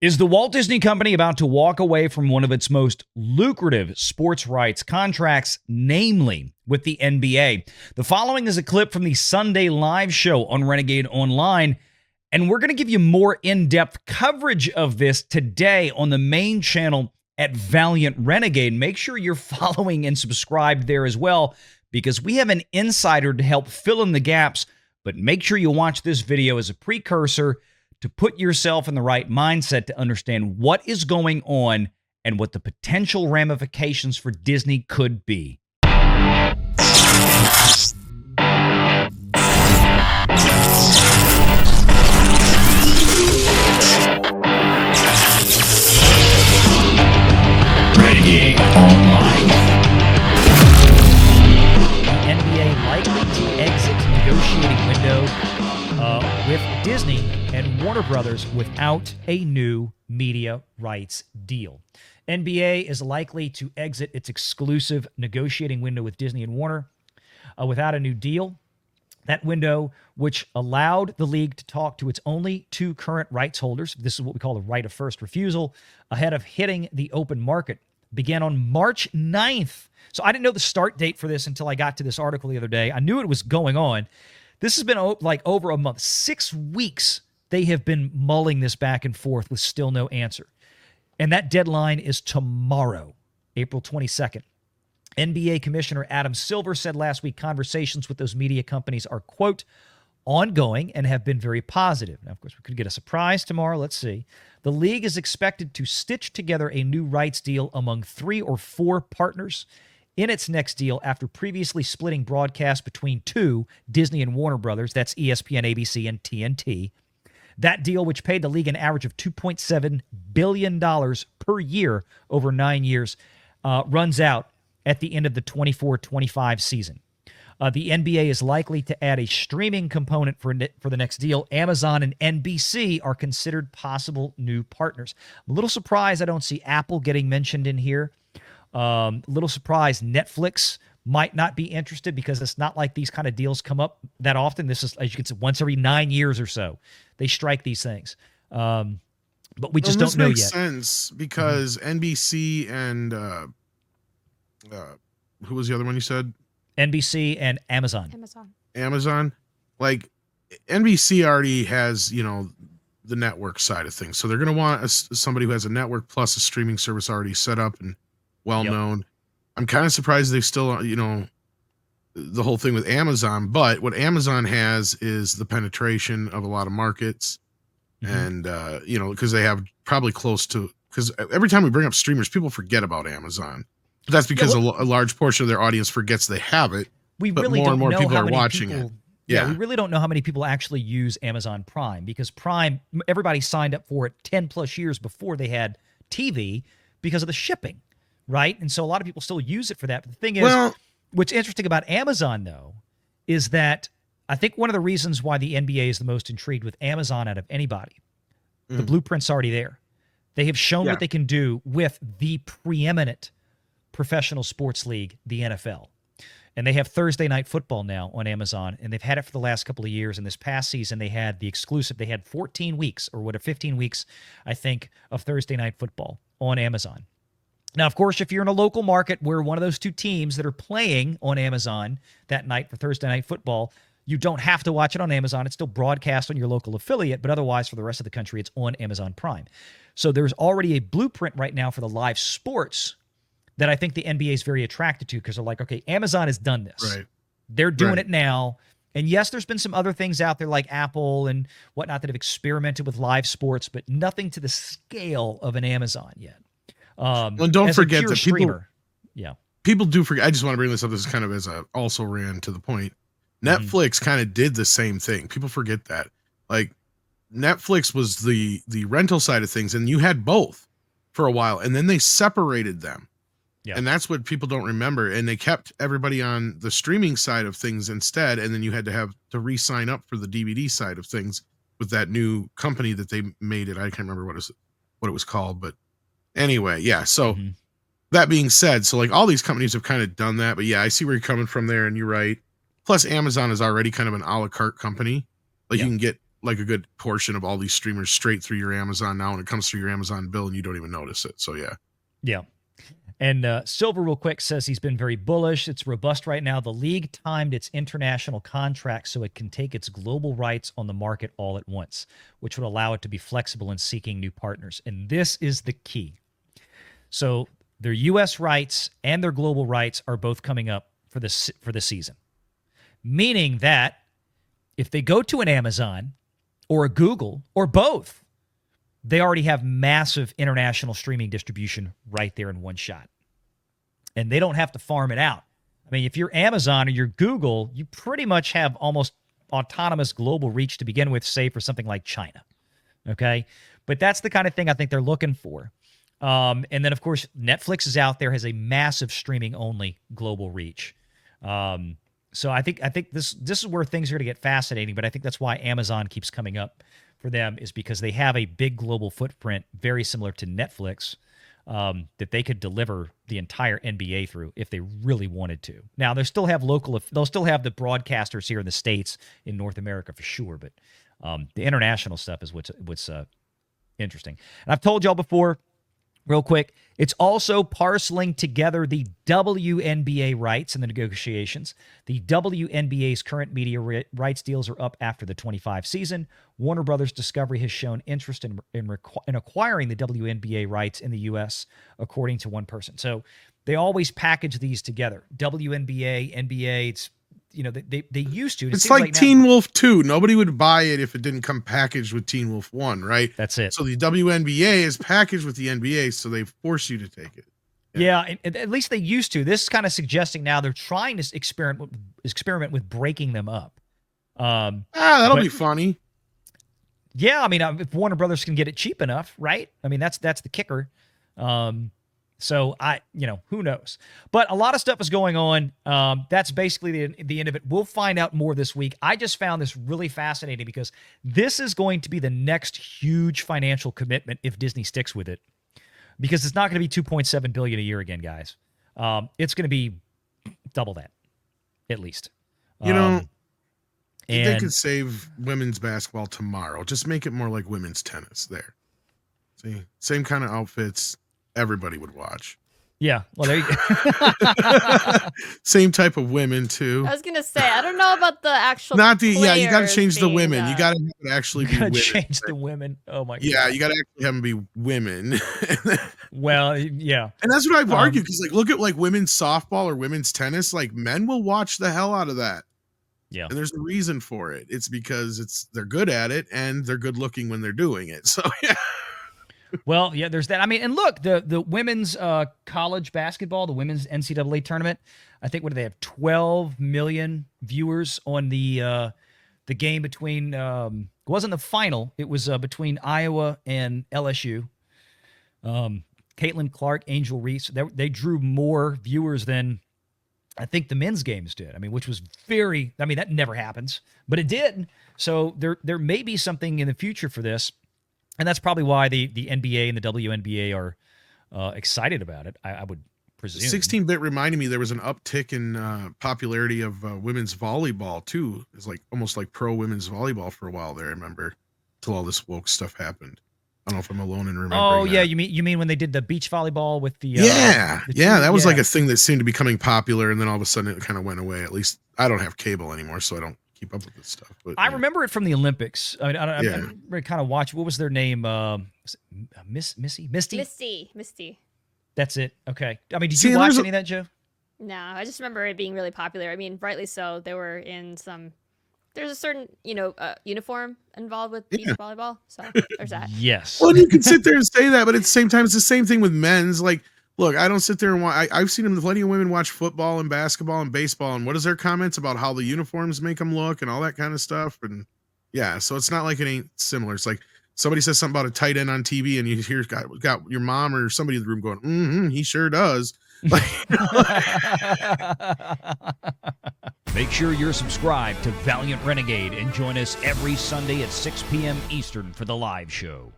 Is the Walt Disney Company about to walk away from one of its most lucrative sports rights contracts, namely with the NBA? The following is a clip from the Sunday live show on Renegade Online, and we're going to give you more in-depth coverage of this today on the main channel at Valiant Renegade. Make sure you're following and subscribed there as well, because we have an insider to help fill in the gaps, but make sure you watch this video as a precursor to put yourself in the right mindset to understand what is going on and what the potential ramifications for Disney could be. Renegade Online. The NBA likely to exit negotiating window with Disney and Warner Brothers without a new media rights deal. NBA is likely to exit its exclusive negotiating window with Disney and Warner without a new deal. That window, which allowed the league to talk to its only two current rights holders, this is what we call the right of first refusal, ahead of hitting the open market, began on March 9th. So I didn't know the start date for this until I got to this article the other day. I knew it was going on. This has been like over a month, 6 weeks. They have been mulling this back and forth with still no answer. And that deadline is tomorrow, April 22nd. NBA Commissioner Adam Silver said last week conversations with those media companies are, quote, ongoing and have been very positive. Now, of course, we could get a surprise tomorrow. Let's see. The league is expected to stitch together a new rights deal among 3 or 4 partners in its next deal after previously splitting broadcast between 2, Disney and Warner Brothers. That's ESPN, ABC, and TNT. That deal, which paid the league an average of $2.7 billion per year over 9 years, runs out at the end of the 24-25 season. The NBA is likely to add a streaming component for the next deal. Amazon and NBC are considered possible new partners. I'm a little surprised I don't see Apple getting mentioned in here. A little surprised Netflix might not be interested, because it's not like these kind of deals come up that often. This is, as you can see, once every 9 years or so they strike these things. But we just don't know yet. This makes sense because NBC and who was the other one you said? NBC and Amazon. Amazon. Like NBC already has, the network side of things. So they're going to want somebody who has a network plus a streaming service already set up and well-known. Yep. I'm kind of surprised they still, the whole thing with Amazon, but what Amazon has is the penetration of a lot of markets. And, because they have probably because every time we bring up streamers, people forget about Amazon. But that's because a large portion of their audience forgets they have it. We but really more and more people are watching watching it. Yeah, we really don't know how many people actually use Amazon Prime, because Prime, everybody signed up for it 10 plus years before they had TV because of the shipping, right? And so a lot of people still use it for that. But the thing is, what's interesting about Amazon, though, is that I think one of the reasons why the NBA is the most intrigued with Amazon out of anybody, the blueprint's already there. They have shown what they can do with the preeminent professional sports league, the NFL. And they have Thursday Night Football now on Amazon, and they've had it for the last couple of years. And this past season, they had the exclusive. They had 14 weeks or 15 weeks, I think, of Thursday Night Football on Amazon. Now, of course, if you're in a local market where one of those two teams that are playing on Amazon that night for Thursday Night Football, you don't have to watch it on Amazon. It's still broadcast on your local affiliate, but otherwise for the rest of the country, it's on Amazon Prime. So there's already a blueprint right now for the live sports that I think the NBA is very attracted to, because they're like, okay, Amazon has done this. Right. They're doing it now. And yes, there's been some other things out there like Apple and whatnot that have experimented with live sports, but nothing to the scale of an Amazon yet. Well, don't forget that people do forget. I just want to bring this up. This is kind of as a also ran to the point. Netflix kind of did the same thing. People forget that. Like Netflix was the rental side of things, and you had both for a while, and then they separated them. Yeah. And that's what people don't remember. And they kept everybody on the streaming side of things instead. And then you had to re-sign up for the DVD side of things with that new company that they made it. I can't remember what it was called, but anyway, yeah. So that being said, so like all these companies have kind of done that, but yeah, I see where you're coming from there, and you're right. Plus Amazon is already kind of an a la carte company. Like you can get like a good portion of all these streamers straight through your Amazon now, and it comes through your Amazon bill and you don't even notice it. So yeah. And Silver, real quick, says he's been very bullish. It's robust right now. The league timed its international contract so it can take its global rights on the market all at once, which would allow it to be flexible in seeking new partners. And this is the key. So their U.S. rights and their global rights are both coming up for the season, meaning that if they go to an Amazon or a Google or both, they already have massive international streaming distribution right there in one shot. And they don't have to farm it out. I mean, if you're Amazon or you're Google, you pretty much have almost autonomous global reach to begin with, say for something like China. Okay? But that's the kind of thing I think they're looking for. And then, of course, Netflix is out there, has a massive streaming-only global reach. So I think this is where things are going to get fascinating, but I think that's why Amazon keeps coming up for them, is because they have a big global footprint, very similar to Netflix, that they could deliver the entire NBA through if they really wanted to. Now, they'll still have the broadcasters here in the States, in North America for sure, but the international stuff is what's interesting. And I've told y'all before, real quick, it's also parceling together the WNBA rights in the negotiations. The WNBA's current media rights deals are up after the 25 season. Warner Brothers Discovery has shown interest in acquiring the WNBA rights in the U.S., according to one person. So they always package these together. WNBA, NBA, it's, they used to. It's like Teen Wolf 2. Nobody would buy it if it didn't come packaged with Teen Wolf 1, right? That's it. So the WNBA is packaged with the NBA, so they force you to take it. Yeah, at least they used to. This is kind of suggesting now they're trying to experiment with breaking them up. That'll be funny. Yeah, I mean, if Warner Brothers can get it cheap enough, right? I mean, that's the kicker. So who knows? But a lot of stuff is going on. That's basically the end of it. We'll find out more this week. I just found this really fascinating because this is going to be the next huge financial commitment if Disney sticks with it, because it's not going to be $2.7 billion a year again, guys. It's going to be double that, at least. They could save women's basketball tomorrow. Just make it more like women's tennis there. See, same kind of outfits. Everybody would watch. Yeah. Well, there you go. Same type of women too. I was gonna say, I don't know about the actual. Not the you got to change the women. You got to actually be women. Change the women. Oh my god. Yeah, you got to actually have them be women. Well, yeah. And that's what I've argued, because look at women's softball or women's tennis. Men will watch the hell out of that. Yeah. And there's a reason for it. It's because they're good at it and they're good looking when they're doing it. So yeah. Well, yeah, there's that. I mean, and look, the women's college basketball, the women's NCAA tournament, I think, what do they have? 12 million viewers on the game between. It wasn't the final. It was between Iowa and LSU. Caitlin Clark, Angel Reese, they drew more viewers than I think the men's games did. I mean, which was that never happens, but it did. So there may be something in the future for this. And that's probably why the NBA and the WNBA are excited about it, I would presume. 16-bit reminded me there was an uptick in popularity of women's volleyball, too. It's almost like pro women's volleyball for a while there, I remember, till all this woke stuff happened. I don't know if I'm alone in remembering. Oh, yeah, you mean when they did the beach volleyball with the... that was a thing that seemed to be becoming popular, and then all of a sudden it kind of went away. At least I don't have cable anymore, so I don't keep up with this stuff. But I remember it from the Olympics. I mean, I kind of watched. What was their name? Misty. That's it. Okay. I mean, did you watch any of that, Joe? No, I just remember it being really popular. I mean, rightly so. They were in some. There's a certain uniform involved with beach volleyball, so there's that. Yes. Well, you can sit there and say that, but at the same time, it's the same thing with men's. Look, I don't sit there and watch. I've seen plenty of women watch football and basketball and baseball, and what is their comments about how the uniforms make them look and all that kind of stuff? And yeah, so it's not like it ain't similar. It's like somebody says something about a tight end on TV, and you hear got your mom or somebody in the room going, he sure does. Make sure you're subscribed to Valiant Renegade and join us every Sunday at 6 p.m. Eastern for the live show.